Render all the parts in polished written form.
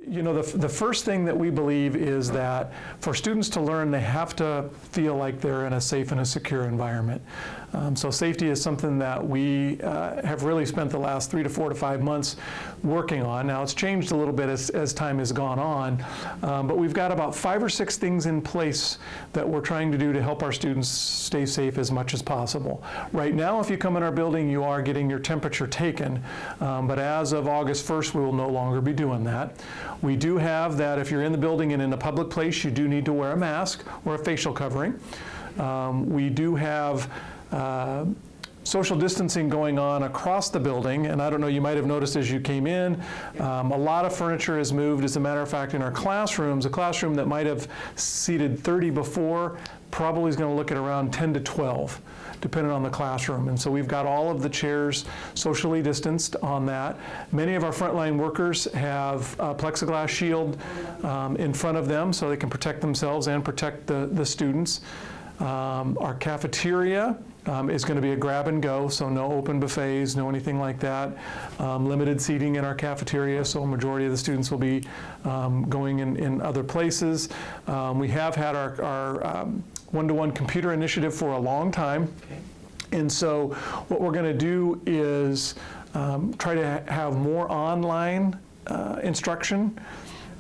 You know, the first thing that we believe is that for students to learn, they have to feel like they're in a safe and a secure environment. So safety is something that we have really spent the last 3 to 4 to 5 months working on. Now, it's changed a little bit as time has gone on, but we've got about 5 or 6 things in place that we're trying to do to help our students stay safe as much as possible. Right now, if you come in our building, you are getting your temperature taken, but as of August 1st, we will no longer be doing that. We do have that if you're in the building and in a public place, you do need to wear a mask or a facial covering. We do have social distancing going on across the building, and I don't know, you might have noticed as you came in, a lot of furniture has moved. As a matter of fact, in our classrooms, a classroom that might have seated 30 before probably is going to look at around 10 to 12, depending on the classroom. And so we've got all of the chairs socially distanced on that. Many of our frontline workers have a plexiglass shield in front of them so they can protect themselves and protect the students. Our cafeteria is going to be a grab and go, so no open buffets, no anything like that. Limited seating in our cafeteria, so a majority of the students will be going in other places. We have had our one-to-one computer initiative for a long time. Okay. And so what we're going to do is try to have more online instruction.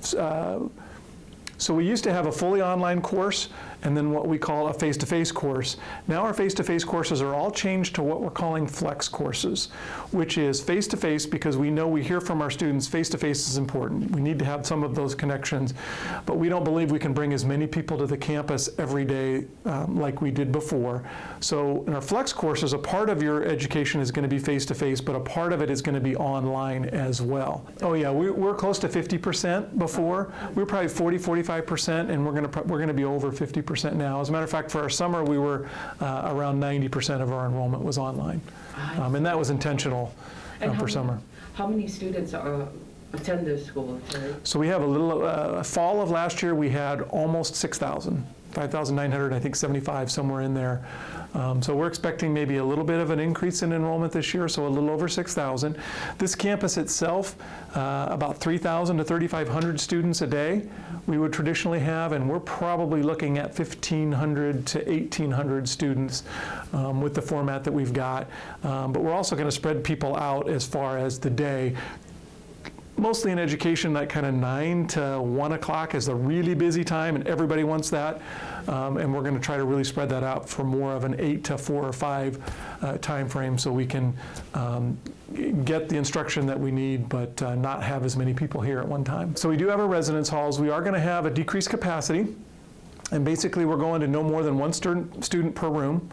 So we used to have a fully online course and then what we call a face-to-face course. Now our face-to-face courses are all changed to what we're calling flex courses, which is face-to-face because we know we hear from our students face-to-face is important. We need to have some of those connections, but we don't believe we can bring as many people to the campus every day like we did before. So in our flex courses, a part of your education is going to be face-to-face, but a part of it is going to be online as well. Oh yeah, we're close to 50% before. We were probably 40–45%, and we're going to be over 50% now. As a matter of fact, for our summer, we were around 90% of our enrollment was online, and that was intentional for summer. How many students attend this school? So we have a little. Fall of last year, we had almost 6,000. 5,900, I think 75, somewhere in there. So we're expecting maybe a little bit of an increase in enrollment this year, so a little over 6,000. This campus itself, about 3,000 to 3,500 students a day we would traditionally have, and we're probably looking at 1,500 to 1,800 students with the format that we've got. But we're also going to spread people out as far as the day. Mostly in education, that kind of 9 to 1 o'clock is a really busy time, and everybody wants that. And we're going to try to really spread that out for more of an 8 to 4 or 5 time frame, so we can get the instruction that we need, but not have as many people here at one time. So we do have our residence halls. We are going to have a decreased capacity, and basically we're going to no more than 1 student per room,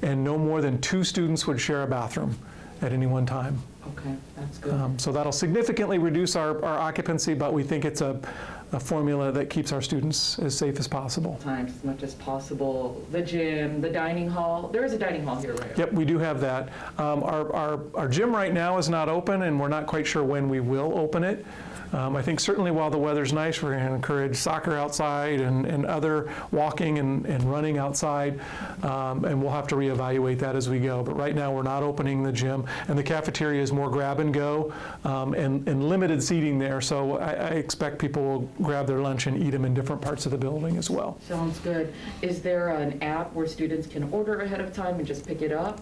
and no more than 2 students would share a bathroom at any one time. Okay, that's good. So that'll significantly reduce our occupancy, but we think it's a formula that keeps our students as safe as possible. Times as much as possible. The gym, the dining hall. There is a dining hall here, right? Yep, we do have that. Our gym right now is not open, and we're not quite sure when we will open it. I think certainly while the weather's nice, we're going to encourage soccer outside and other walking and running outside, and we'll have to reevaluate that as we go. But right now we're not opening the gym, and the cafeteria is more grab and go and limited seating there, so I expect people will grab their lunch and eat them in different parts of the building as well. Sounds good. Is there an app where students can order ahead of time and just pick it up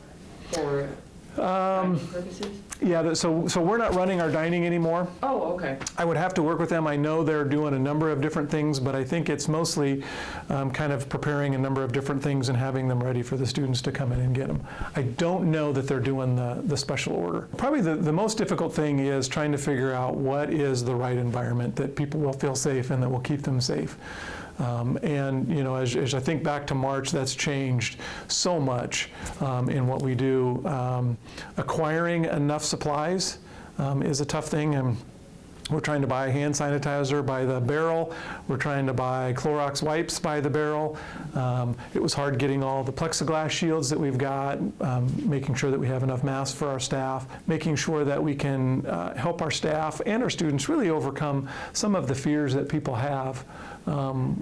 for dining purposes? Yeah, so we're not running our dining anymore. Oh, okay. I would have to work with them. I know they're doing a number of different things, but I think it's mostly kind of preparing a number of different things and having them ready for the students to come in and get them. I don't know that they're doing the special order. Probably the most difficult thing is trying to figure out what is the right environment that people will feel safe and that will keep them safe. And you know, as I think back to March, that's changed so much in what we do. Acquiring enough supplies is a tough thing, and we're trying to buy hand sanitizer by the barrel. We're trying to buy Clorox wipes by the barrel. It was hard getting all the plexiglass shields that we've got, making sure that we have enough masks for our staff, making sure that we can help our staff and our students really overcome some of the fears that people have. You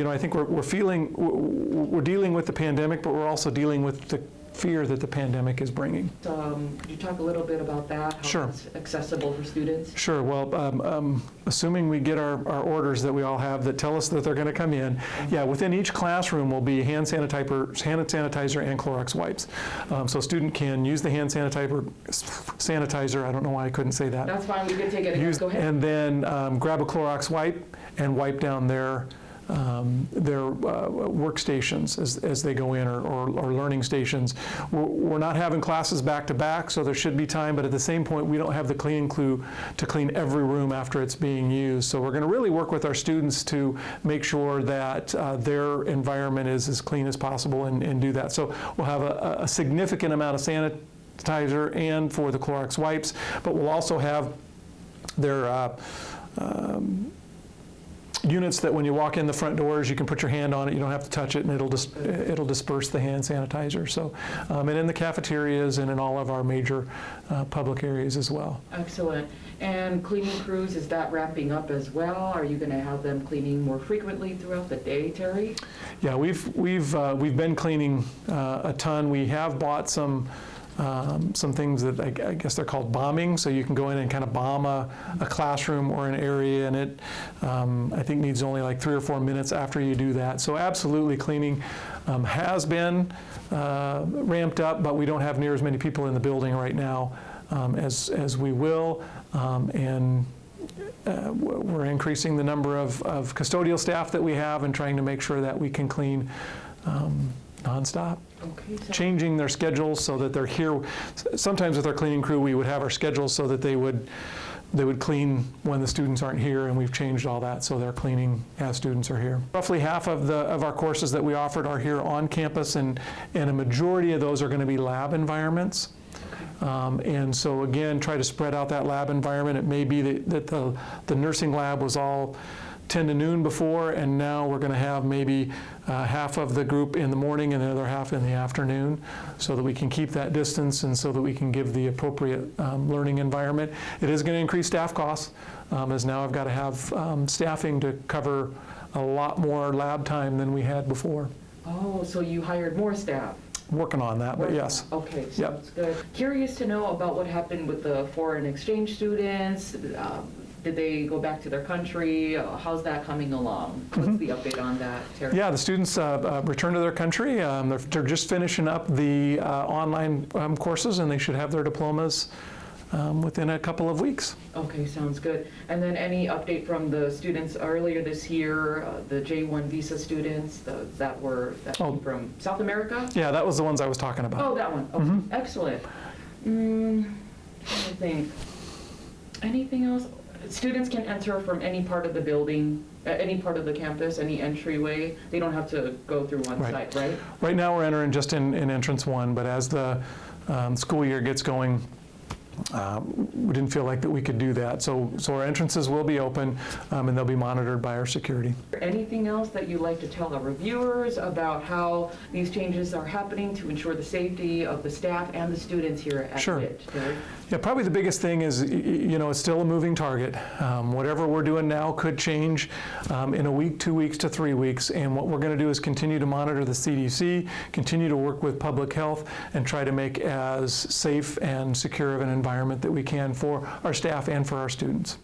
know, I think we're dealing with the pandemic, but we're also dealing with the fear that the pandemic is bringing. Could you talk a little bit about that? How Sure. it's accessible for students? Sure. Well, assuming we get our orders that we all have that tell us that they're going to come in, yeah, within each classroom will be hand sanitizer and Clorox wipes. So a student can use the hand sanitizer. I don't know why I couldn't say that. That's fine, we can take it again. Go ahead. And then grab a Clorox wipe and wipe down their workstations as they go in, or learning stations. We're not having classes back to back, so there should be time, but at the same point, we don't have the cleaning crew to clean every room after it's being used. So we're going to really work with our students to make sure that their environment is as clean as possible and do that. So we'll have a significant amount of sanitizer and for the Clorox wipes, but we'll also have their units that when you walk in the front doors, you can put your hand on it, you don't have to touch it, and it'll disperse the hand sanitizer. So, and in the cafeterias and in all of our major public areas as well. Excellent. And cleaning crews, is that ramping up as well? Are you going to have them cleaning more frequently throughout the day, Terry? Yeah, we've been cleaning a ton. We have bought some things that I guess they're called bombing, so you can go in and kind of bomb a classroom or an area, and it I think needs only like 3 or 4 minutes after you do that. So absolutely, cleaning has been ramped up, but we don't have near as many people in the building right now as we will, and we're increasing the number of custodial staff that we have and trying to make sure that we can clean nonstop. Okay, so Changing their schedules so that they're here. Sometimes with our cleaning crew, we would have our schedules so that they would clean when the students aren't here, and we've changed all that so they're cleaning as students are here. Roughly half of our courses that we offered are here on campus, and a majority of those are going to be lab environments. And so again, try to spread out that lab environment. It may be that the nursing lab was all 10 to noon before, and now we're going to have maybe half of the group in the morning and the other half in the afternoon, so that we can keep that distance and so that we can give the appropriate learning environment. It is going to increase staff costs, as now I've got to have staffing to cover a lot more lab time than we had before. Oh, so you hired more staff? Working on that, but yes. Okay, Yep. sounds good. Curious to know about what happened with the foreign exchange students. Did they go back to their country? How's that coming along? What's the update on that, Terry? Yeah, the students return to their country. They're just finishing up the online courses, and they should have their diplomas within a couple of weeks. Okay, sounds good. And then any update from the students earlier this year, the J1 visa students that came from South America? Yeah, that was the ones I was talking about. Oh, that one. Okay, excellent. Trying to think. Anything else? Students can enter from any part of the building, any part of the campus, any entryway. They don't have to go through one site, right? Right now we're entering just in entrance 1, but as the school year gets going, we didn't feel like that we could do that. So our entrances will be open, and they'll be monitored by our security. Anything else that you'd like to tell our reviewers about how these changes are happening to ensure the safety of the staff and the students here at Sure. WIT? Yeah, probably the biggest thing is, it's still a moving target. Whatever we're doing now could change in a week, 2 weeks to 3 weeks, and what we're going to do is continue to monitor the CDC, continue to work with public health, and try to make as safe and secure of an environment that we can for our staff and for our students.